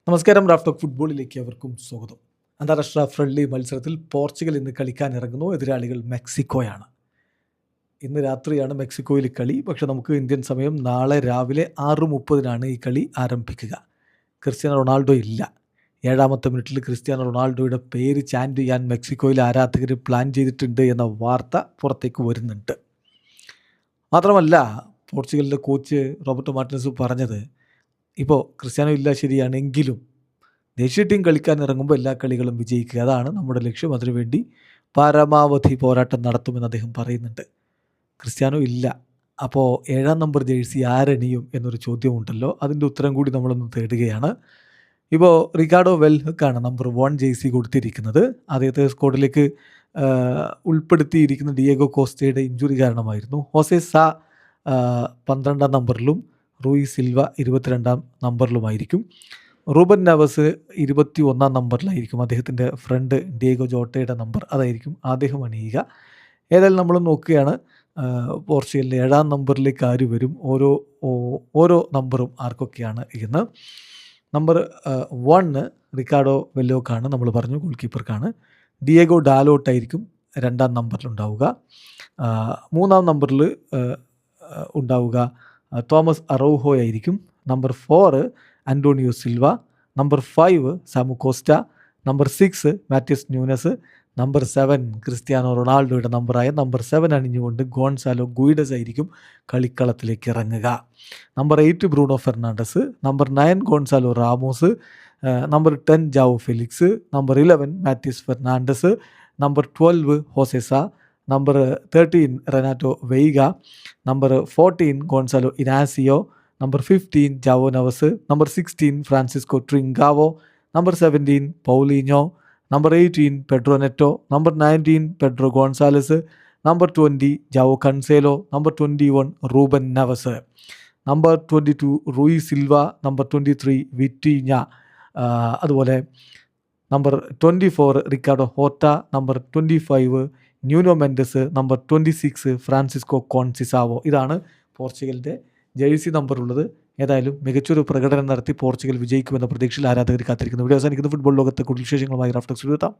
നമസ്കാരം. Raf talk ഫുട്ബോളിലേക്ക് അവർക്കും സ്വാഗതം. അന്താരാഷ്ട്ര ഫ്രണ്ട്ലി മത്സരത്തിൽ പോർച്ചുഗൽ ഇന്ന് കളിക്കാൻ ഇറങ്ങുന്നു. എതിരാളികൾ മെക്സിക്കോയാണ്. ഇന്ന് രാത്രിയാണ് മെക്സിക്കോയിൽ കളി. പക്ഷേ നമുക്ക് ഇന്ത്യൻ സമയം നാളെ രാവിലെ 6:30-നാണ് ഈ കളി ആരംഭിക്കുക. ക്രിസ്ത്യാനോ റൊണാൾഡോ ഇല്ല. 7-ാമത്തെ മിനിറ്റിൽ ക്രിസ്ത്യാനോ റൊണാൾഡോയുടെ പേര് ചാൻറ്റ് ചെയ്യാൻ മെക്സിക്കോയിലെ ആരാധകർ പ്ലാൻ ചെയ്തിട്ടുണ്ട് എന്ന വാർത്ത പുറത്തേക്ക് വരുന്നുണ്ട്. മാത്രമല്ല, പോർച്ചുഗലിൻ്റെ കോച്ച് റോബർട്ടോ മാർട്ടിനസ് പറഞ്ഞത്, ഇപ്പോൾ ക്രിസ്ത്യാനോ ഇല്ല ശരിയാണെങ്കിലും ദേശീയ ടീം കളിക്കാൻ ഇറങ്ങുമ്പോൾ എല്ലാ കളികളും വിജയിക്കുക, അതാണ് നമ്മുടെ ലക്ഷ്യം. അതിനുവേണ്ടി പരമാവധി പോരാട്ടം നടത്തുമെന്ന് അദ്ദേഹം പറയുന്നുണ്ട്. ക്രിസ്ത്യാനോ ഇല്ല, അപ്പോൾ 7-ാം നമ്പർ ജേഴ്സി ആരണിയും എന്നൊരു ചോദ്യമുണ്ടല്ലോ. അതിൻ്റെ ഉത്തരം കൂടി നമ്മളൊന്ന് തേടുകയാണ്. ഇപ്പോൾ റിക്കാർഡോ വെൽഹക്കാണ് നമ്പർ 1 ജേഴ്സി കൊടുത്തിരിക്കുന്നത്. അദ്ദേഹത്തെ സ്ക്വാഡിലേക്ക് ഉൾപ്പെടുത്തിയിരിക്കുന്ന ഡിയേഗോ കോസ്റ്റയുടെ ഇഞ്ചുറി കാരണമായിരുന്നു. ഹോസെ സാ 12-ാം നമ്പറിലും റൂയി സിൽവ 22-ാം നമ്പറിലുമായിരിക്കും. റൂബൻ നെവസ് 21-ാം നമ്പറിലായിരിക്കും. അദ്ദേഹത്തിൻ്റെ ഫ്രണ്ട് ഡിയേഗോ ജോട്ടയുടെ നമ്പർ അതായിരിക്കും അദ്ദേഹം അണിയുക. ഏതായാലും നമ്മൾ നോക്കുകയാണ് പോർച്ചുഗലിൻ്റെ 7-ാം നമ്പറിലേക്ക് ആര് വരും, ഓരോ നമ്പറും ആർക്കൊക്കെയാണ് എന്ന്. നമ്പർ 1 റിക്കാർഡോ വെല്ലോക്കാണ്, നമ്മൾ പറഞ്ഞു, ഗോൾ കീപ്പർക്കാണ്. ഡിയേഗോ ഡാലോട്ടായിരിക്കും 2-ാം നമ്പറിലുണ്ടാവുക. 3-ാം നമ്പറിൽ ഉണ്ടാവുക തോമസ് അറൗഹോ ആയിരിക്കും. Number 4 Antonio Silva. Number 5 Samu Costa. Number 6 Matheus Nunes. Number 7 Cristiano റൊണാൾഡോയുടെ നമ്പറായ നമ്പർ 7 അണിഞ്ഞുകൊണ്ട് ഗോൺസാലോ ഗുയിഡസ് ആയിരിക്കും കളിക്കളത്തിലേക്ക് ഇറങ്ങുക. Number 8 Bruno Fernandes. Number 9 Goncalo Ramos. Number 10 Joao Felix. Number 11 Matheus Fernandes. Number 12 Jose Sa. Number 13 Renato Veiga. Number 14 Goncalo Inacio. Number 15 Joao Neves. Number 16 Francisco Trincao. Number 17 Paulinho. Number 18 Pedro Neto. Number 19 Pedro Goncalves. Number 20 Joao Cancelo. Number 21 Ruben Neves. Number 22 Rui Silva. Number 23 Vitinha. അതുപോലെ number 24 Ricardo ഹോർട്ട. Number 25 Nuno Mendes. Number 26 Francisco കോൺസിസാവോ. ഇതാണ് പോർച്ചുഗലിൻ്റെ jersey number ഉള്ളത്. ഏതായാലും മികച്ചൊരു പ്രകടനം നടത്തി Portugal വിജയിക്കുമെന്ന പ്രതീക്ഷയിൽ ആരാധകർ കാത്തിരിക്കുന്നു. വീഡിയോ അവസാനിക്കുന്ന ഫുട്ബോൾ ലോകത്തെ കൂടുതൽ വിശേഷങ്ങളുമായി റാഫ് ടോക്സ് എത്താം.